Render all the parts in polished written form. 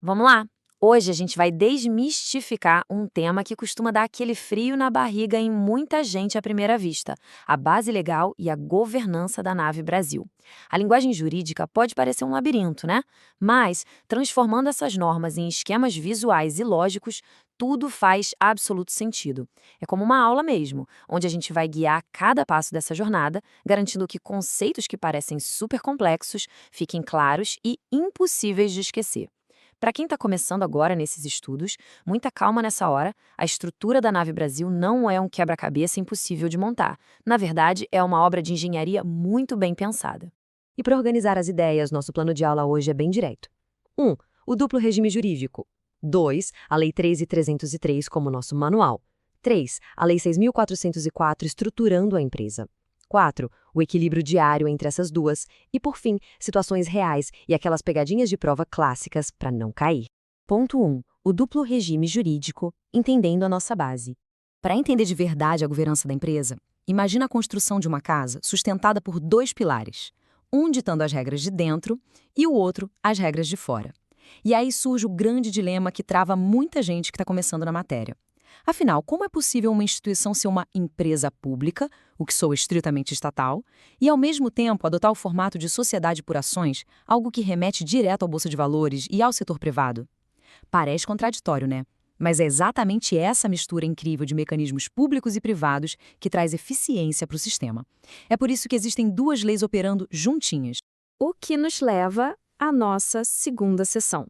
Vamos lá! Hoje a gente vai desmistificar um tema que costuma dar aquele frio na barriga em muita gente à primeira vista: a base legal e a governança da Nave Brasil. A linguagem jurídica pode parecer um labirinto, né? Mas, transformando essas normas em esquemas visuais e lógicos, tudo faz absoluto sentido. É como uma aula mesmo, onde a gente vai guiar cada passo dessa jornada, garantindo que conceitos que parecem super complexos fiquem claros e impossíveis de esquecer. Para quem está começando agora nesses estudos, muita calma nessa hora. A estrutura da Nave Brasil não é um quebra-cabeça impossível de montar. Na verdade, é uma obra de engenharia muito bem pensada. E para organizar as ideias, nosso plano de aula hoje é bem direto. 1. O duplo regime jurídico. 2. A Lei 13.303 como nosso manual. 3. A Lei 6.404 estruturando a empresa. 4. O equilíbrio diário entre essas duas. E, por fim, situações reais e aquelas pegadinhas de prova clássicas para não cair. Ponto 1. O duplo regime jurídico, entendendo a nossa base. Para entender de verdade a governança da empresa, imagina a construção de uma casa sustentada por dois pilares, um ditando as regras de dentro e o outro as regras de fora. E aí surge o grande dilema que trava muita gente que está começando na matéria. Afinal, como é possível uma instituição ser uma empresa pública, o que soa estritamente estatal, e ao mesmo tempo adotar o formato de sociedade por ações, algo que remete direto à Bolsa de Valores e ao setor privado? Parece contraditório, né? Mas é exatamente essa mistura incrível de mecanismos públicos e privados que traz eficiência para o sistema. É por isso que existem duas leis operando juntinhas. O que nos leva à nossa segunda sessão.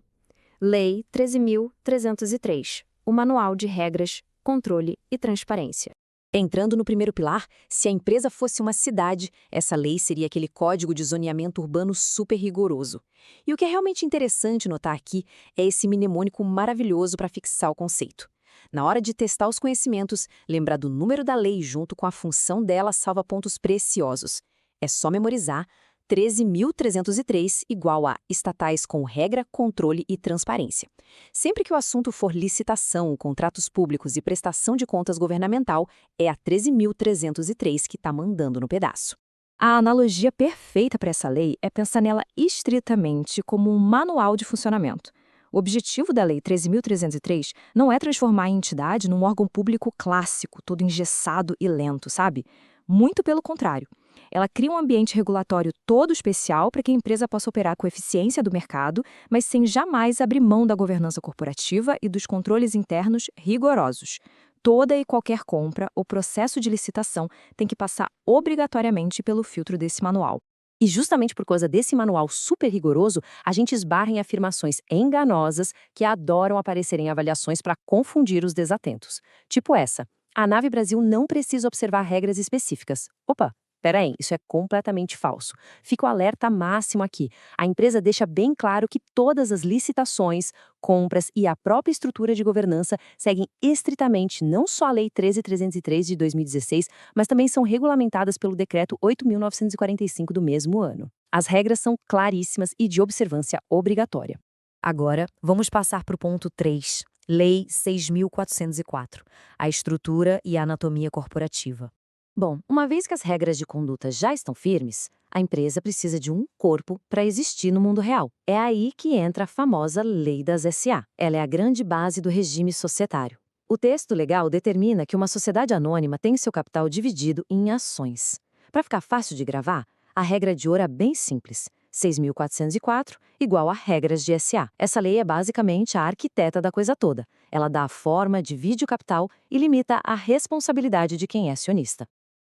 Lei 13.303, o Manual de Regras, Controle e Transparência. Entrando no primeiro pilar, se a empresa fosse uma cidade, essa lei seria aquele código de zoneamento urbano super rigoroso. E o que é realmente interessante notar aqui é esse mnemônico maravilhoso para fixar o conceito. Na hora de testar os conhecimentos, lembrar do número da lei junto com a função dela salva pontos preciosos. É só memorizar 13.303 igual a estatais com regra, controle e transparência. Sempre que o assunto for licitação, contratos públicos e prestação de contas governamental, é a 13.303 que está mandando no pedaço. A analogia perfeita para essa lei é pensar nela estritamente como um manual de funcionamento. O objetivo da Lei 13.303 não é transformar a entidade num órgão público clássico, todo engessado e lento, sabe? Muito pelo contrário. Ela cria um ambiente regulatório todo especial para que a empresa possa operar com eficiência do mercado, mas sem jamais abrir mão da governança corporativa e dos controles internos rigorosos. Toda e qualquer compra ou processo de licitação tem que passar obrigatoriamente pelo filtro desse manual. E justamente por causa desse manual super rigoroso, a gente esbarra em afirmações enganosas que adoram aparecer em avaliações para confundir os desatentos. Tipo essa: a Nave Brasil não precisa observar regras específicas. Opa! Peraí, isso é completamente falso. Fica o alerta máximo aqui. A empresa deixa bem claro que todas as licitações, compras e a própria estrutura de governança seguem estritamente não só a Lei 13.303 de 2016, mas também são regulamentadas pelo Decreto 8.945 do mesmo ano. As regras são claríssimas e de observância obrigatória. Agora, vamos passar para o ponto 3, Lei 6.404, a estrutura e a anatomia corporativa. Bom, uma vez que as regras de conduta já estão firmes, a empresa precisa de um corpo para existir no mundo real. É aí que entra a famosa Lei das SA. Ela é a grande base do regime societário. O texto legal determina que uma sociedade anônima tem seu capital dividido em ações. Para ficar fácil de gravar, a regra de ouro é bem simples. 6.404 igual a regras de SA. Essa lei é basicamente a arquiteta da coisa toda. Ela dá a forma, divide o capital e limita a responsabilidade de quem é acionista.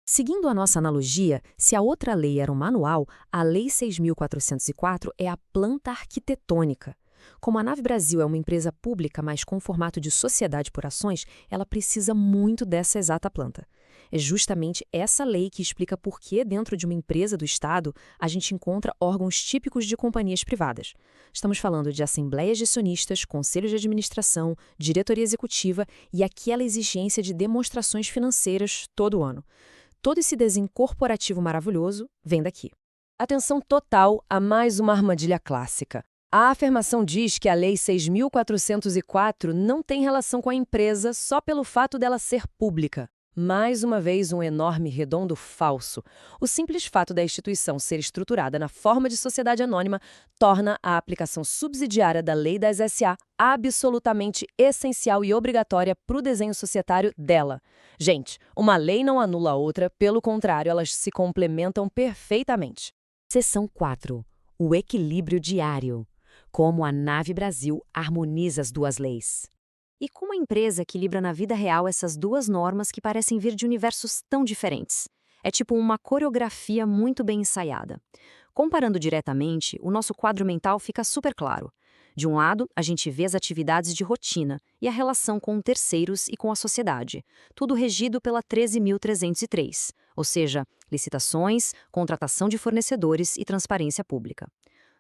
Seguindo a nossa analogia, se a outra lei era um manual, a Lei 6.404 é a planta arquitetônica. Como a Nave Brasil é uma empresa pública, mas com formato de sociedade por ações, ela precisa muito dessa exata planta. É justamente essa lei que explica por que, dentro de uma empresa do Estado, a gente encontra órgãos típicos de companhias privadas. Estamos falando de assembleias de acionistas, conselhos de administração, diretoria executiva e aquela exigência de demonstrações financeiras todo ano. Todo esse desenho corporativo maravilhoso vem daqui. Atenção total a mais uma armadilha clássica. A afirmação diz que a Lei 6.404 não tem relação com a empresa só pelo fato dela ser pública. Mais uma vez, um enorme redondo falso. O simples fato da instituição ser estruturada na forma de sociedade anônima torna a aplicação subsidiária da lei das SA absolutamente essencial e obrigatória para o desenho societário dela. Gente, uma lei não anula a outra, pelo contrário, elas se complementam perfeitamente. Seção 4. O equilíbrio diário. Como a Nave Brasil harmoniza as duas leis. E como a empresa equilibra na vida real essas duas normas que parecem vir de universos tão diferentes? É tipo uma coreografia muito bem ensaiada. Comparando diretamente, o nosso quadro mental fica super claro. De um lado, a gente vê as atividades de rotina e a relação com terceiros e com a sociedade, tudo regido pela 13.303, ou seja, licitações, contratação de fornecedores e transparência pública.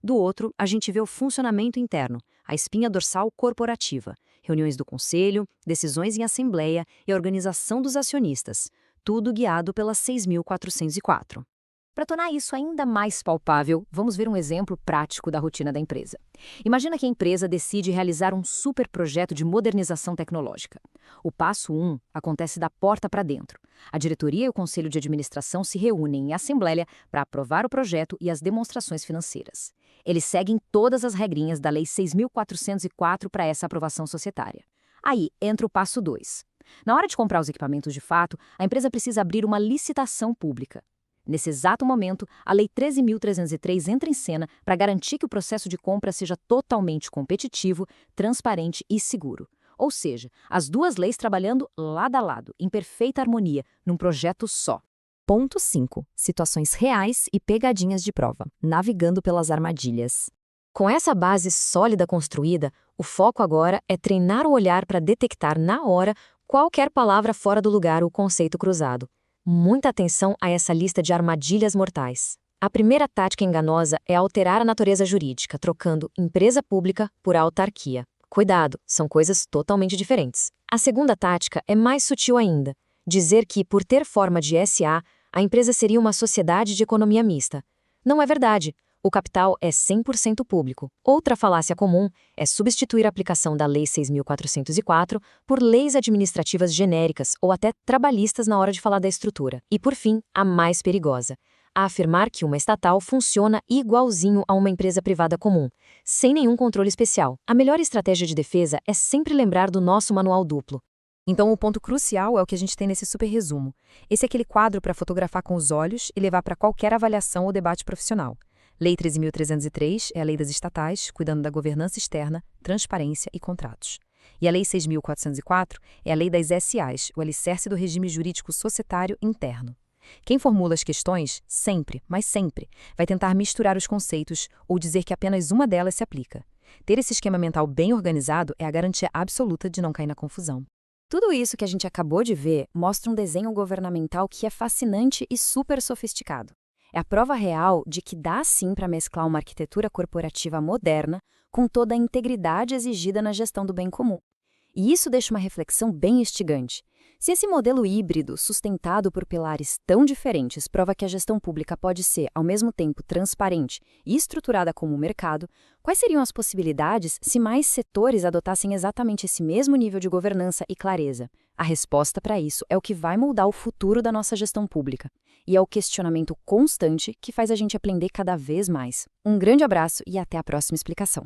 Do outro, a gente vê o funcionamento interno, a espinha dorsal corporativa, reuniões do conselho, decisões em assembleia e a organização dos acionistas, tudo guiado pela 6.404. Para tornar isso ainda mais palpável, vamos ver um exemplo prático da rotina da empresa. Imagina que a empresa decide realizar um super projeto de modernização tecnológica. O passo 1 acontece da porta para dentro. A diretoria e o conselho de administração se reúnem em assembleia para aprovar o projeto e as demonstrações financeiras. Eles seguem todas as regrinhas da Lei 6.404 para essa aprovação societária. Aí entra o passo 2. Na hora de comprar os equipamentos de fato, a empresa precisa abrir uma licitação pública. Nesse exato momento, a Lei 13.303 entra em cena para garantir que o processo de compra seja totalmente competitivo, transparente e seguro. Ou seja, as duas leis trabalhando lado a lado, em perfeita harmonia, num projeto só. Ponto 5. Situações reais e pegadinhas de prova, navegando pelas armadilhas. Com essa base sólida construída, o foco agora é treinar o olhar para detectar na hora qualquer palavra fora do lugar ou conceito cruzado. Muita atenção a essa lista de armadilhas mortais. A primeira tática enganosa é alterar a natureza jurídica, trocando empresa pública por autarquia. Cuidado, são coisas totalmente diferentes. A segunda tática é mais sutil ainda. Dizer que, por ter forma de SA, a empresa seria uma sociedade de economia mista. Não é verdade. O capital é 100% público. Outra falácia comum é substituir a aplicação da Lei 6.404 por leis administrativas genéricas ou até trabalhistas na hora de falar da estrutura. E, por fim, a mais perigosa, a afirmar que uma estatal funciona igualzinho a uma empresa privada comum, sem nenhum controle especial. A melhor estratégia de defesa é sempre lembrar do nosso manual duplo. Então, o ponto crucial é o que a gente tem nesse super resumo. Esse é aquele quadro para fotografar com os olhos e levar para qualquer avaliação ou debate profissional. Lei 13.303 é a lei das estatais, cuidando da governança externa, transparência e contratos. E a Lei 6.404 é a lei das SAs, o alicerce do regime jurídico societário interno. Quem formula as questões, sempre, mas sempre, vai tentar misturar os conceitos ou dizer que apenas uma delas se aplica. Ter esse esquema mental bem organizado é a garantia absoluta de não cair na confusão. Tudo isso que a gente acabou de ver mostra um desenho governamental que é fascinante e super sofisticado. É a prova real de que dá sim para mesclar uma arquitetura corporativa moderna com toda a integridade exigida na gestão do bem comum. E isso deixa uma reflexão bem instigante. Se esse modelo híbrido, sustentado por pilares tão diferentes, prova que a gestão pública pode ser, ao mesmo tempo, transparente e estruturada como o mercado, quais seriam as possibilidades se mais setores adotassem exatamente esse mesmo nível de governança e clareza? A resposta para isso é o que vai moldar o futuro da nossa gestão pública. E é o questionamento constante que faz a gente aprender cada vez mais. Um grande abraço e até a próxima explicação.